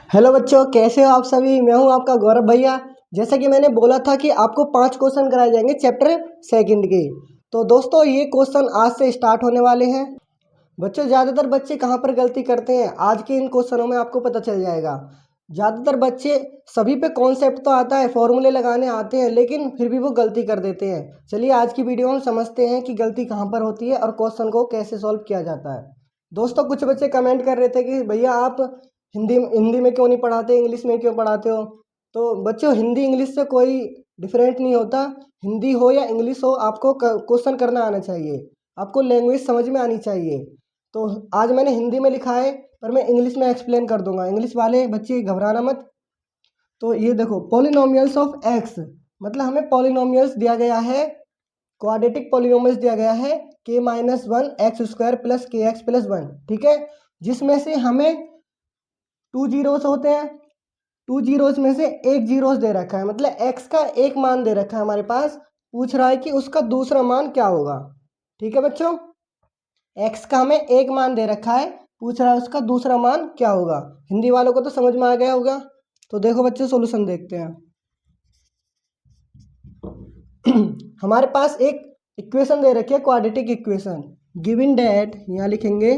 Hello बच्चों, कैसे हो आप सभी। मैं हूं आपका गौरव भैया। जैसा कि मैंने बोला था कि आपको 5 क्वेश्चन कराए जाएंगे चैप्टर सेकंड के। तो दोस्तों ये क्वेश्चन आज से स्टार्ट होने वाले हैं। बच्चों ज़्यादातर बच्चे कहां पर गलती करते हैं आज के इन क्वेश्चनों में आपको पता चल जाएगा। ज़्यादातर बच्चे सभी पे कॉन्सेप्ट तो आता है, फॉर्मूले लगाने आते हैं, लेकिन फिर भी वो गलती कर देते हैं। चलिए आज की वीडियो में समझते हैं कि गलती कहाँ पर होती है और क्वेश्चन को कैसे सॉल्व किया जाता है। दोस्तों कुछ बच्चे कमेंट कर रहे थे कि भैया आप हिंदी में क्यों नहीं पढ़ाते, इंग्लिश में क्यों पढ़ाते हो। तो बच्चों हिंदी इंग्लिश से कोई डिफरेंट नहीं होता। हिंदी हो या इंग्लिश हो, आपको क्वेश्चन करना आना चाहिए, आपको लैंग्वेज समझ में आनी चाहिए। तो आज मैंने हिंदी में लिखा है, पर मैं इंग्लिश में एक्सप्लेन कर दूंगा। इंग्लिश वाले बच्चे घबराना मत। तो ये देखो, पॉलिनोमियल्स ऑफ एक्स, मतलब हमें पॉलिनोमियल्स दिया गया है, क्वाड्रेटिक पॉलिनोमियल्स दिया गया है k-1 एक्स स्क्वायर प्लस के एक्स प्लस 1, ठीक है। जिसमें से हमें 2 जीरोस होते हैं, 2 जीरोस में से एक जीरोस दे रखा है, मतलब x का एक मान दे रखा है हमारे पास। पूछ रहा है कि उसका दूसरा मान क्या होगा, ठीक है बच्चों। x का हमें एक मान दे रखा है, पूछ रहा है उसका दूसरा मान क्या होगा। हिंदी वालों को तो समझ में आ गया होगा। तो देखो बच्चों सॉल्यूशन देखते हैं। हमारे पास एक इक्वेशन दे रखी है, क्वाड्रेटिक इक्वेशन। गिवन डेट, यहाँ लिखेंगे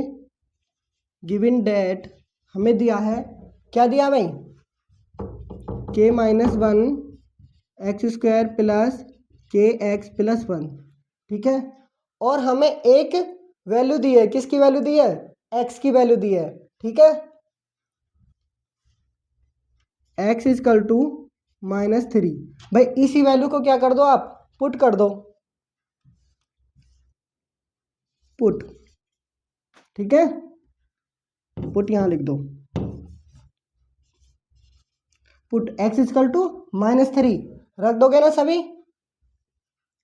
गिवन डेट हमें दिया है, क्या दिया भाई, k-1 एक्स स्क्वायर प्लस के एक्स प्लस 1, ठीक है। और हमें एक वैल्यू दी है, किसकी वैल्यू दी है, x की वैल्यू दी है, ठीक है। x equal to -3। भाई इसी वैल्यू को क्या कर दो, आप पुट कर दो, पुट, ठीक है। पुट यहां लिख दो, पुट x इजकल टू -3 रख दोगे ना सभी,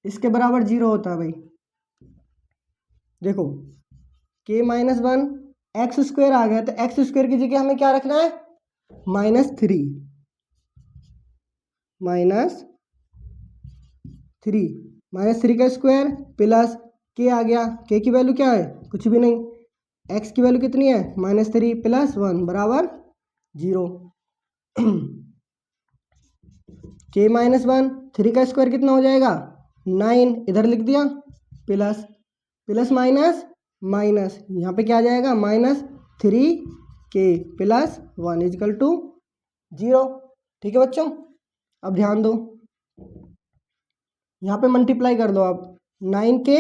इसके बराबर 0 होता है भाई। देखो k-1 एक्स स्क्वायर आ गया, तो एक्स स्क्वायर की जगह हमें क्या रखना है, -3, -3 का स्क्वायर प्लस के आ गया। के की वैल्यू क्या है, कुछ भी नहीं। एक्स की वैल्यू कितनी है, -3 प्लस 1 बराबर 0। k-1 3 का स्क्वायर कितना हो जाएगा, 9, इधर लिख दिया, प्लस प्लस माइनस माइनस, यहाँ पे क्या आ जाएगा, -3k प्लस 1 इजकल टू 0, ठीक है बच्चों। अब ध्यान दो, यहाँ पे मल्टीप्लाई कर दो आप, 9k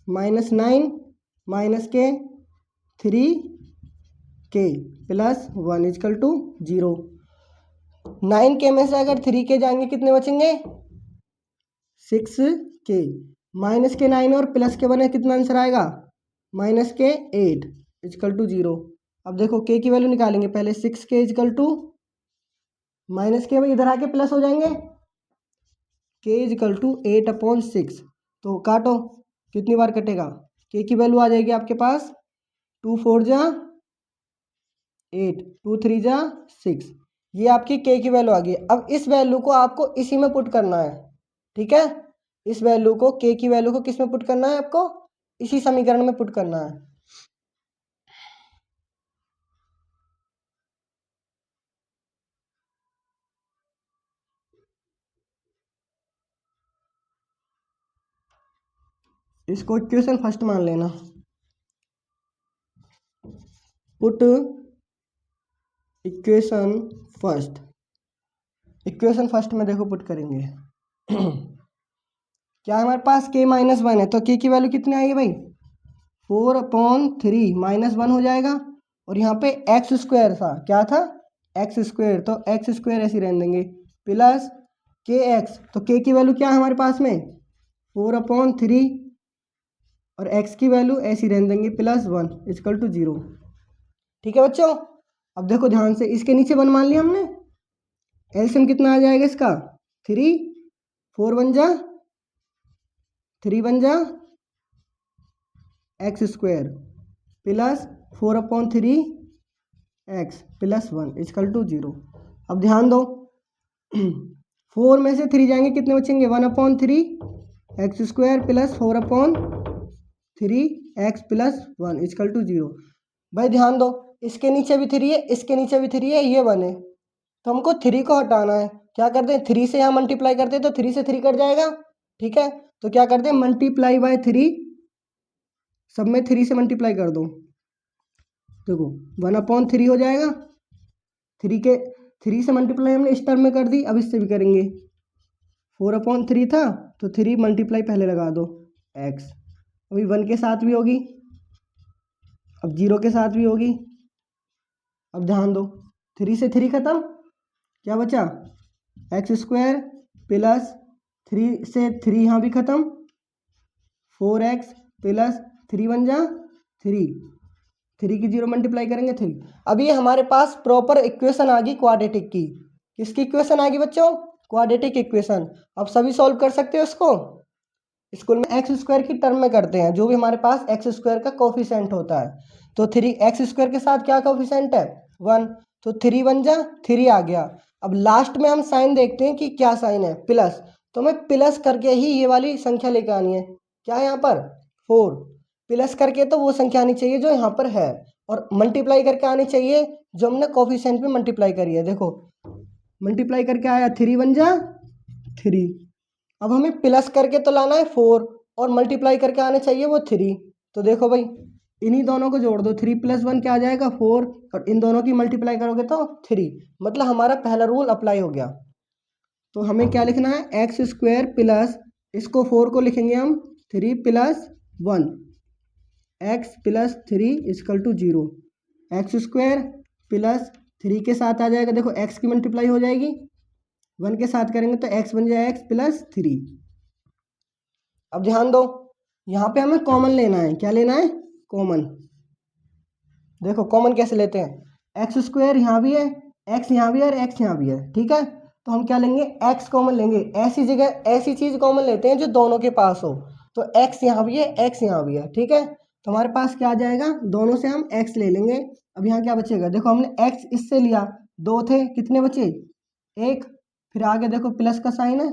-9 माइनस के 3k plus 1 equal to 0। 9k में से अगर 3k जाएंगे कितने बचेंगे, 6k, माइनस के 9 और प्लस के 1 कितना आंसर आएगा, -8 इजकल टू 0। अब देखो k की वैल्यू निकालेंगे, पहले 6k इजकल टू -k, भाई इधर आके प्लस हो जाएंगे, k इजकल टू 8/6। तो काटो, कितनी बार कटेगा, k की वैल्यू आ जाएगी आपके पास 2 4 जा 8, 2 3 जा 6, ये आपकी k की वैल्यू आ गई। अब इस वैल्यू को आपको इसी में पुट करना है, ठीक है। इस वैल्यू को, k की वैल्यू को किस में पुट करना है आपको, इसी समीकरण में पुट करना है। इसको इक्वेशन फर्स्ट मान लेना, put equation first. Equation first में देखो पुट करेंगे क्या हमारे पास k-1 है, तो k की वैल्यू कितनी आएगी भाई, 4/3 -1 हो जाएगा। और यहाँ पे एक्स स्क्वायर था, क्या था, एक्स स्क्वायर, तो एक्स स्क्वायर ऐसे रहने देंगे, प्लस के एक्स, तो k की वैल्यू क्या है हमारे पास में, 4/3, और x की वैल्यू ऐसी रहने देंगे, +1 इजकल टू 0, ठीक है बच्चों। अब देखो ध्यान से, इसके नीचे 1 मान लिया हमने, एलसीएम कितना आ जाएगा इसका, 3, 4 1 जा 3 1 जा x square plus 4/3 x plus 1 equal to 0। अब ध्यान दो 4 में से 3 जाएंगे, कितने बचेंगे, 1/3 x square plus 4/3 x plus 1 equal to 0। भाई ध्यान दो, इसके नीचे भी 3 है, इसके नीचे भी 3 है, ये 1 है, तो हमको 3 को हटाना है। क्या करते हैं, 3 से यहाँ मल्टीप्लाई करते हैं तो 3 से 3 कट जाएगा, ठीक है। तो क्या करते हैं, मल्टीप्लाई बाय 3, सब में 3 से मल्टीप्लाई कर दो, देखो 1/3 हो जाएगा। 3 से मल्टीप्लाई हमने इस टर्म में कर दी, अब इससे भी करेंगे। 4/3 था तो 3 मल्टीप्लाई पहले लगा दो x, अभी 1 के साथ भी होगी, अब 0 के साथ भी होगी। अब ध्यान दो, 3 से 3 खत्म, क्या बचा x² प्लस 3 से 3 यहाँ भी खत्म, 4x प्लस 3 बन जा 3 की 0 मल्टीप्लाई करेंगे 3। अब ये हमारे पास प्रॉपर इक्वेशन आ गई क्वाड्रेटिक की। किसकी इक्वेशन आ गई बच्चों, क्वाड्रेटिक इक्वेशन। अब सभी सॉल्व कर सकते हो इसको। स्कूल में x² की टर्म में करते हैं, जो भी हमारे पास x² का कोफिशिएंट होता है। तो 3x² के साथ क्या कोफिशिएंट है 1, तो 3 बन जा 3 आ गया। अब लास्ट में हम साइन देखते हैं कि क्या साइन है, प्लस, तो हमें प्लस करके ही ये वाली संख्या लेकर आनी है। क्या है यहाँ पर 4, प्लस करके तो वो संख्या आनी चाहिए जो यहाँ पर है, और मल्टीप्लाई करके आनी चाहिए जो हमने कोफिशिएंट में मल्टीप्लाई करी है। देखो मल्टीप्लाई करके आया 3 बन जा 3। अब हमें प्लस करके तो लाना है 4, और मल्टीप्लाई करके आने चाहिए वो 3। तो देखो भाई इन्हीं दोनों को जोड़ दो, 3 + 1 क्या आ जाएगा 4, और इन दोनों की मल्टीप्लाई करोगे तो 3, मतलब हमारा पहला रूल अप्लाई हो गया। तो हमें क्या लिखना है, x² प्लस, इसको 4 को लिखेंगे हम 3 + 1, x + 3 = 0। x² प्लस 3 के साथ आ जाएगा, देखो x की मल्टीप्लाई हो जाएगी, 1 के साथ करेंगे तो x बन जाएगा x + 3। अब ध्यान दो, यहाँ पे हमें कॉमन लेना है। क्या लेना है, कॉमन। देखो कॉमन कैसे लेते हैं, x² यहाँ भी है, x यहाँ भी है, और x यहाँ भी है, ठीक है। तो हम क्या लेंगे, x कॉमन लेंगे। ऐसी जगह ऐसी चीज़ कॉमन लेते हैं जो दोनों के पास हो। तो x यहाँ भी है, x यहाँ भी है, ठीक है। तो हमारे पास क्या आ जाएगा, दोनों से हम x ले लेंगे। अब यहाँ क्या बचेगा, देखो हमने x इससे लिया, 2 थे, कितने बचे 1, फिर आगे देखो प्लस का साइन है,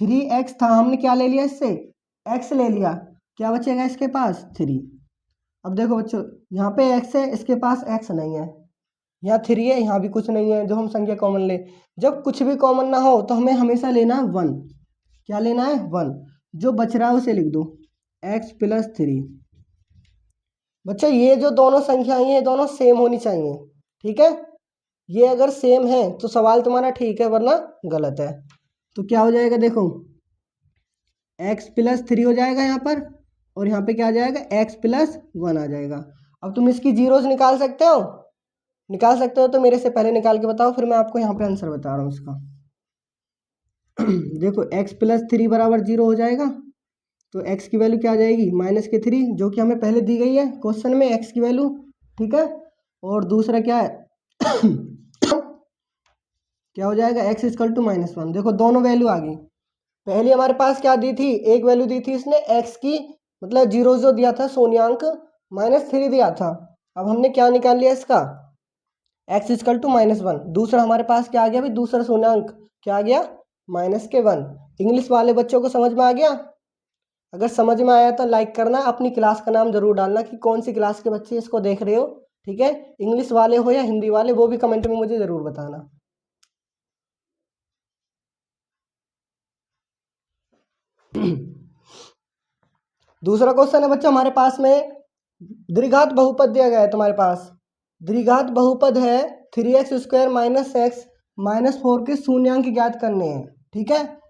3x था, हमने क्या ले लिया इससे x ले लिया, क्या बचेगा इसके पास 3। अब देखो बच्चों यहाँ पे x है, इसके पास x नहीं है, यहाँ 3 है, यहाँ भी कुछ नहीं है जो हम संख्या कॉमन ले। जब कुछ भी कॉमन ना हो तो हमें हमेशा लेना है 1। क्या लेना है 1, जो बच रहा है उसे लिख दो x + 3। बच्चों ये जो दोनों संख्याएं हैं दोनों सेम होनी चाहिए, ठीक है। ये अगर सेम है तो सवाल तुम्हारा ठीक है, वरना गलत है। तो क्या हो जाएगा, देखो x + 3 हो जाएगा यहाँ पर, और यहाँ पे क्या आ जाएगा x + 1 आ जाएगा। अब तुम इसकी जीरोज निकाल सकते हो, निकाल सकते हो तो मेरे से पहले निकाल के बताओ, फिर मैं आपको यहाँ पे आंसर बता रहा हूँ इसका। देखो x + 3 = 0 हो जाएगा, तो x की वैल्यू क्या आ जाएगी -3, जो कि हमें पहले दी गई है क्वेश्चन में x की वैल्यू, ठीक है। और दूसरा क्या है क्या हो जाएगा x = -1। देखो दोनों वैल्यू आ गई। पहले हमारे पास क्या दी थी, एक वैल्यू दी थी इसने x की, मतलब 0 जो दिया था शून्यांक, -3 दिया था। अब हमने क्या निकाल लिया इसका, x = -1। दूसरा हमारे पास क्या आ गया भाई, दूसरा शून्यांक क्या आ गया -1। इंग्लिश वाले बच्चों को समझ में आ गया। अगर समझ में आया तो लाइक करना, अपनी क्लास का नाम जरूर डालना कि कौन सी क्लास के बच्चे इसको देख रहे हो, ठीक है। इंग्लिश वाले हो या हिंदी वाले, वो भी कमेंट में मुझे जरूर बताना। दूसरा क्वेश्चन है बच्चा हमारे पास में, द्विघात बहुपद दिया गया है तुम्हारे पास। द्विघात बहुपद है 3x² - x - 4 के शून्यांक ज्ञात करने हैं, ठीक है।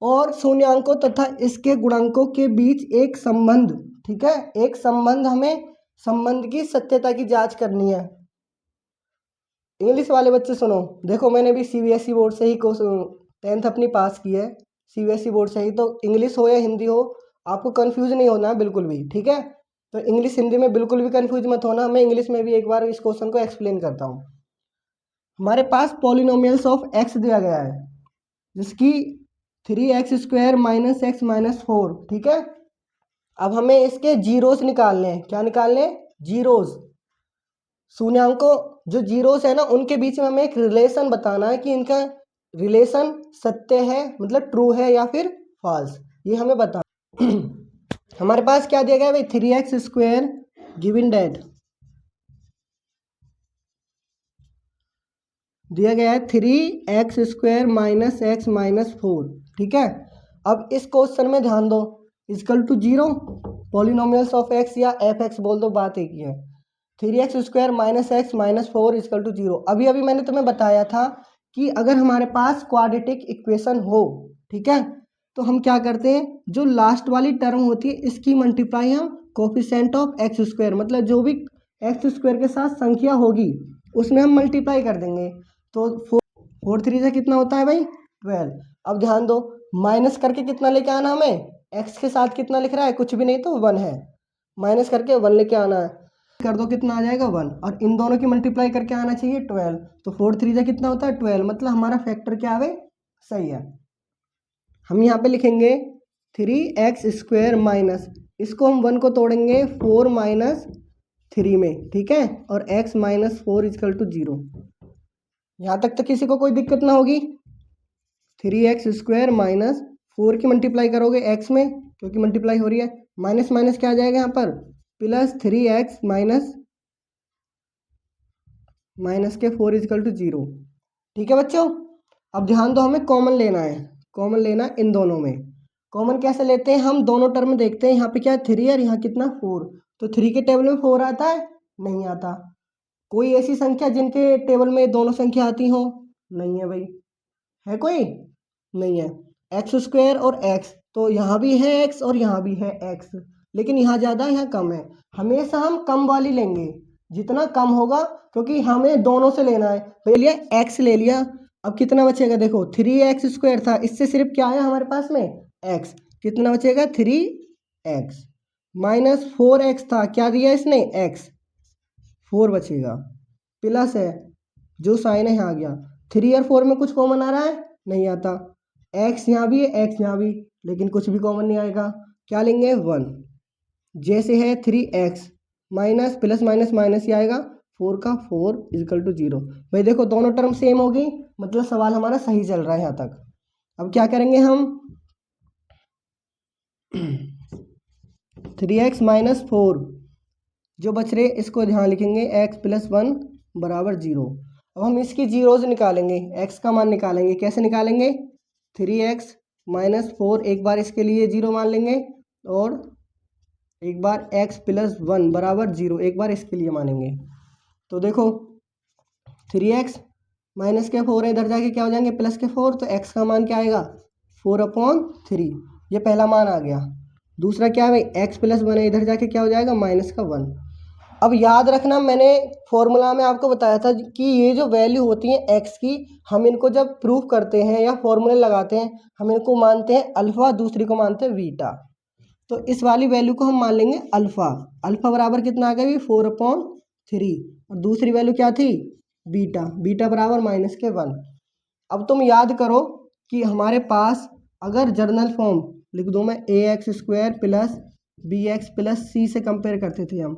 और शून्यांकों तथा इसके गुणांकों के बीच एक संबंध, ठीक है, एक संबंध, हमें संबंध की सत्यता की जांच करनी है। इंग्लिश वाले बच्चे सुनो, देखो मैंने भी CBSE बोर्ड से ही 10th अपनी पास की है, CBSE बोर्ड से ही। तो इंग्लिश हो या हिंदी हो, आपको कंफ्यूज नहीं होना है बिल्कुल भी, ठीक है। तो इंग्लिश हिंदी में बिल्कुल भी कंफ्यूज मत होना। मैं इंग्लिश में भी एक बार इस क्वेश्चन को एक्सप्लेन करता हूँ। हमारे पास पॉलिनोमियल्स ऑफ x दिया गया है, जिसकी 3x² - x - 4, ठीक है। अब हमें इसके जीरोस निकालने हैं। क्या निकालने हैं, जीरोस। शून्यांकों जो जीरोस है ना, उनके बीच में हमें एक रिलेशन बताना है कि इनका रिलेशन सत्य है, मतलब ट्रू है या फिर फॉल्स, ये हमें बताना। हमारे पास क्या दिया गया है भाई, 3x² गिवन डेट दिया गया है 3x² माइनस एक्स माइनस 4। ठीक है, अब इस क्वेश्चन में ध्यान दो, equal to 0, polynomials of x या एफ एक्स बोल दो, बात एक ही है। 3x² minus x minus 4 equal to 0। अभी अभी मैंने तुम्हें बताया था कि अगर हमारे पास क्वाड्रेटिक इक्वेशन हो, ठीक है, तो हम क्या करते हैं, जो लास्ट वाली टर्म होती है इसकी मल्टीप्लाई हम कोफिशिएंट ऑफ x², मतलब जो भी x² के साथ संख्या होगी उसमें हम मल्टीप्लाई कर देंगे। तो 4 3 से कितना होता है भाई 12। अब ध्यान दो, माइनस करके कितना लेके आना हमें, x के साथ कितना लिख रहा है, कुछ भी नहीं तो 1 है, माइनस करके 1 लेके आना है, कर दो कितना आ जाएगा 1, और इन दोनों की मल्टीप्लाई करके आना चाहिए 12। तो 4 3 से कितना होता है 12, मतलब हमारा फैक्टर क्या है, सही है। हम यहाँ पे लिखेंगे 3x² माइनस, इसको हम 1 को तोड़ेंगे 4 माइनस 3 में, ठीक है, और x माइनस 4 इक्वल टू 0। यहाँ तक तो किसी को कोई दिक्कत ना होगी। 3x² माइनस 4 की मल्टीप्लाई करोगे x में, क्योंकि मल्टीप्लाई हो रही है, माइनस माइनस क्या आ जाएगा यहाँ पर, प्लस 3x माइनस के 4 इक्वल टू 0। ठीक है बच्चों, अब ध्यान दो, हमें कॉमन लेना है, कॉमन लेना इन दोनों में। कॉमन कैसे लेते हैं, हम दोनों टर्म देखते हैं, यहाँ पे क्या है 3 और यहाँ कितना 4, तो 3 के टेबल में 4 आता है, नहीं आता। कोई ऐसी संख्या जिनके टेबल में दोनों संख्या आती हो, नहीं है भाई, है कोई, नहीं है। x² और x, तो यहाँ भी है x और यहाँ भी है x, लेकिन यहाँ ज़्यादा यहाँ कम है। हमेशा हम कम वाली लेंगे, जितना कम होगा, क्योंकि हमें दोनों से लेना है। ले लिया x, ले लिया, अब कितना बचेगा, देखो 3x² था, इससे सिर्फ क्या आया हमारे पास में x, कितना बचेगा 3x, माइनस 4x था, क्या दिया इसने x, 4 बचेगा, प्लस है, जो साइन है यहाँ आ गया, 3 और 4 में कुछ कॉमन आ रहा है, नहीं आता, x यहाँ भी है x यहाँ भी, लेकिन कुछ भी कॉमन नहीं आएगा, क्या लेंगे 1, जैसे है 3x minus plus minus minus ही आएगा, 4 का 4 इक्वल टू 0। भाई देखो दोनों टर्म सेम होगी, मतलब सवाल हमारा सही चल रहा है यहाँ तक। अब क्या करेंगे हम 3x माइनस 4 जो बच रहे इसको यहाँ लिखेंगे x प्लस 1 बराबर 0। अब हम इसकी जीरोज निकालेंगे, x का मान निकालेंगे, कैसे निकालेंगे, 3x माइनस 4 एक बार इसके लिए 0 मान लेंगे, और एक बार x प्लस 1 बराबर 0 एक बार इसके लिए मानेंगे। तो देखो 3x माइनस के 4 है, इधर जाके क्या हो जाएंगे प्लस के 4, तो x का मान क्या आएगा 4/3, ये पहला मान आ गया। दूसरा क्या है भाई x प्लस 1 है, इधर जाके क्या हो जाएगा माइनस का 1। अब याद रखना, मैंने फॉर्मूला में आपको बताया था कि ये जो वैल्यू होती है x की, हम इनको जब प्रूफ करते हैं या फॉर्मूले लगाते हैं, हम इनको मानते हैं अल्फ़ा, दूसरी को मानते हैं बीटा। तो इस वाली वैल्यू को हम मान लेंगे अल्फ़ा, अल्फ़ा बराबर कितना आ गया भी 4/3, और दूसरी वैल्यू क्या थी बीटा, बीटा बराबर माइनस के 1। अब तुम याद करो कि हमारे पास अगर जर्नल फॉर्म लिख दूँ मैं ax² plus bx plus c से कंपेयर करते थे हम,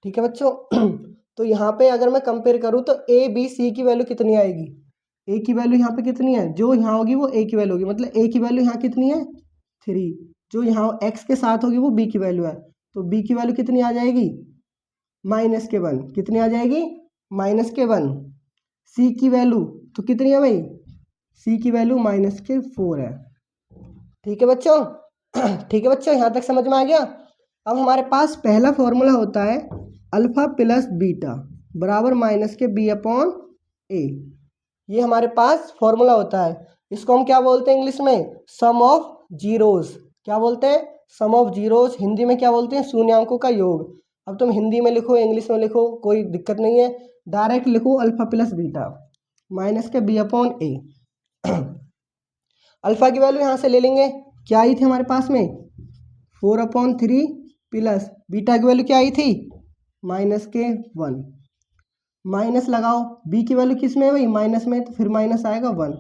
ठीक है बच्चों। तो यहाँ पे अगर मैं कंपेयर करूँ तो a b c की वैल्यू कितनी आएगी, a की वैल्यू यहाँ पे कितनी है, जो यहाँ होगी वो a की वैल्यू होगी, मतलब a की वैल्यू यहाँ कितनी है 3, जो यहाँ x के साथ होगी वो b की वैल्यू है, तो b की वैल्यू कितनी आ जाएगी माइनस के 1, कितनी आ जाएगी माइनस के 1। c की वैल्यू तो कितनी है भाई, c की वैल्यू माइनस के 4 है। ठीक है बच्चों, ठीक है बच्चों, यहाँ तक समझ में आ गया। अब हमारे पास पहला फॉर्मूला होता है अल्फ़ा प्लस बीटा बराबर माइनस के b/a, ये हमारे पास फॉर्मूला होता है। इसको हम क्या बोलते हैं इंग्लिश में, सम ऑफ जीरोस, क्या बोलते हैं सम ऑफ जीरोस, हिंदी में क्या बोलते हैं शून्यांकों का योग। अब तुम हिंदी में लिखो इंग्लिश में लिखो कोई दिक्कत नहीं है, डायरेक्ट लिखो अल्फ़ा प्लस बीटा माइनस के b/a। अल्फ़ा की वैल्यू यहाँ से ले लेंगे, क्या आई थी हमारे पास में 4/3, प्लस बीटा की वैल्यू क्या आई थी माइनस के 1, माइनस लगाओ, बी की वैल्यू किस में है भाई माइनस में, तो फिर माइनस आएगा 1।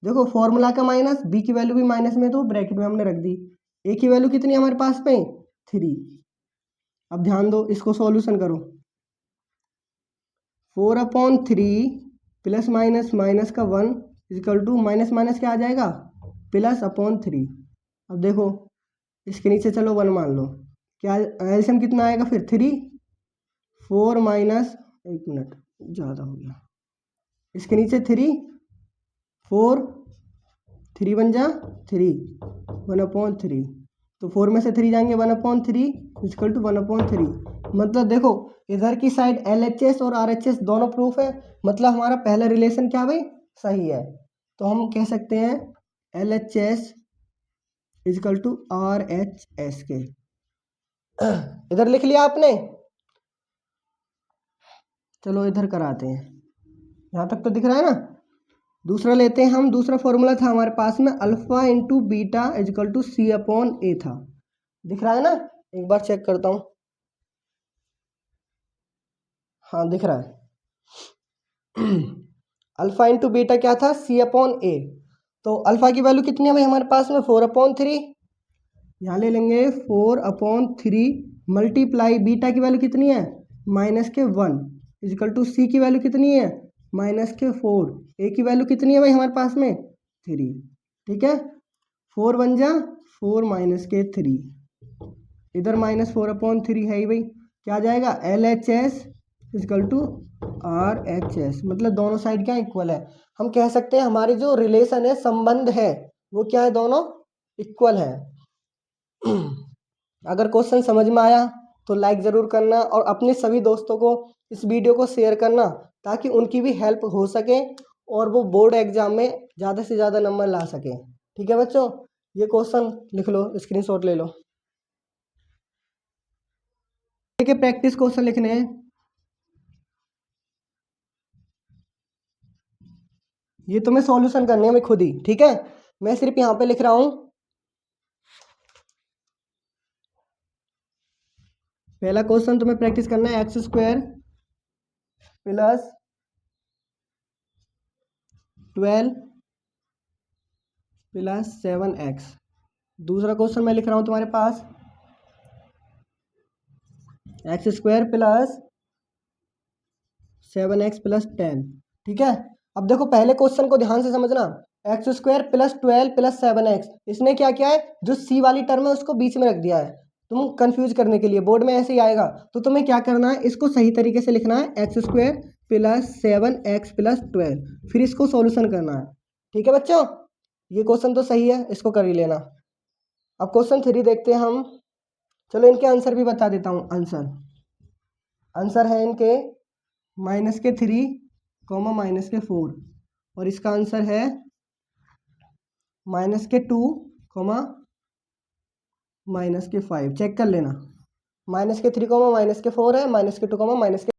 देखो फॉर्मूला का माइनस, बी की वैल्यू भी माइनस में, तो ब्रैकेट में हमने रख दी। ए की वैल्यू कितनी है हमारे पास में 3। अब ध्यान दो, इसको सॉल्यूशन करो, 4/3 प्लस माइनस माइनस का 1 इक्वल टू माइनस माइनस क्या आ जाएगा +/3। अब देखो इसके नीचे चलो 1 मान लो, क्या एल्सियम कितना आएगा फिर 3, 4 माइनस, एक मिनट ज़्यादा हो गया, इसके नीचे 3, 4, 3 बन जा 3, 1/3। तो 4 में से 3 जाएंगे 1/3 इक्वल टू 1/3। मतलब देखो इधर की साइड LHS और RHS दोनों प्रूफ है, मतलब हमारा पहला रिलेशन क्या भाई सही है। तो हम कह सकते हैं LHS इक्वल टू RHS के। इधर लिख लिया आपने, चलो इधर कराते हैं, यहाँ तक तो दिख रहा है ना। दूसरा लेते हैं हम, दूसरा फॉर्मूला था हमारे पास में alpha into beta equal to C/A था। दिख रहा है ना, एक बार चेक करता हूँ। हाँ दिख रहा है। अल्फा इंटू बीटा क्या था C/A। तो अल्फा की वैल्यू कितनी है भाई हमारे पास में 4/3। यहाँ ले लेंगे 4/3 मल्टीप्लाई बीटा की वैल्यू कितनी है -1 इक्वल टू C की वैल्यू कितनी है -4। A की वैल्यू कितनी है भाई हमारे पास में 3। ठीक है, 4 बन जा 4 -3, इधर -4/3 है ही भाई, क्या आ जाएगा LHS इक्वल टू RHS। मतलब दोनों साइड क्या इक्वल है। हम कह सकते हैं हमारी जो रिलेशन है, संबंध है, वो क्या है, दोनों इक्वल है। अगर क्वेश्चन समझ में आया तो लाइक ज़रूर करना और अपने सभी दोस्तों को इस वीडियो को शेयर करना, ताकि उनकी भी हेल्प हो सके और वो बोर्ड एग्जाम में ज़्यादा से ज़्यादा नंबर ला सकें। ठीक है बच्चों, ये क्वेश्चन लिख लो, स्क्रीनशॉट ले लो। ठीक है, प्रैक्टिस क्वेश्चन लिखने हैं। ये तुम्हें सॉल्यूशन करने हैं मैं खुद ही, ठीक है, मैं सिर्फ यहाँ पे लिख रहा हूँ। पहला क्वेश्चन तुम्हें प्रैक्टिस करना है x² प्लस 12 प्लस 7x। दूसरा क्वेश्चन मैं लिख रहा हूँ तुम्हारे पास x² प्लस 7x प्लस 10। ठीक है, अब देखो पहले क्वेश्चन को ध्यान से समझना। x² प्लस 12 प्लस 7x, इसने क्या किया है, जो c वाली टर्म है उसको बीच में रख दिया है, तुम कंफ्यूज करने के लिए, बोर्ड में ऐसे ही आएगा। तो तुम्हें क्या करना है, इसको सही तरीके से लिखना है x² प्लस 7x प्लस 12, फिर इसको सॉल्यूशन करना है। ठीक है बच्चों, ये क्वेश्चन तो सही है, इसको कर ही लेना। अब क्वेश्चन 3 देखते हैं हम। चलो इनके आंसर भी बता देता हूँ। आंसर है इनके -3 -4, और इसका आंसर है -2 -5। चेक कर लेना, -3 -4 है, -2 -5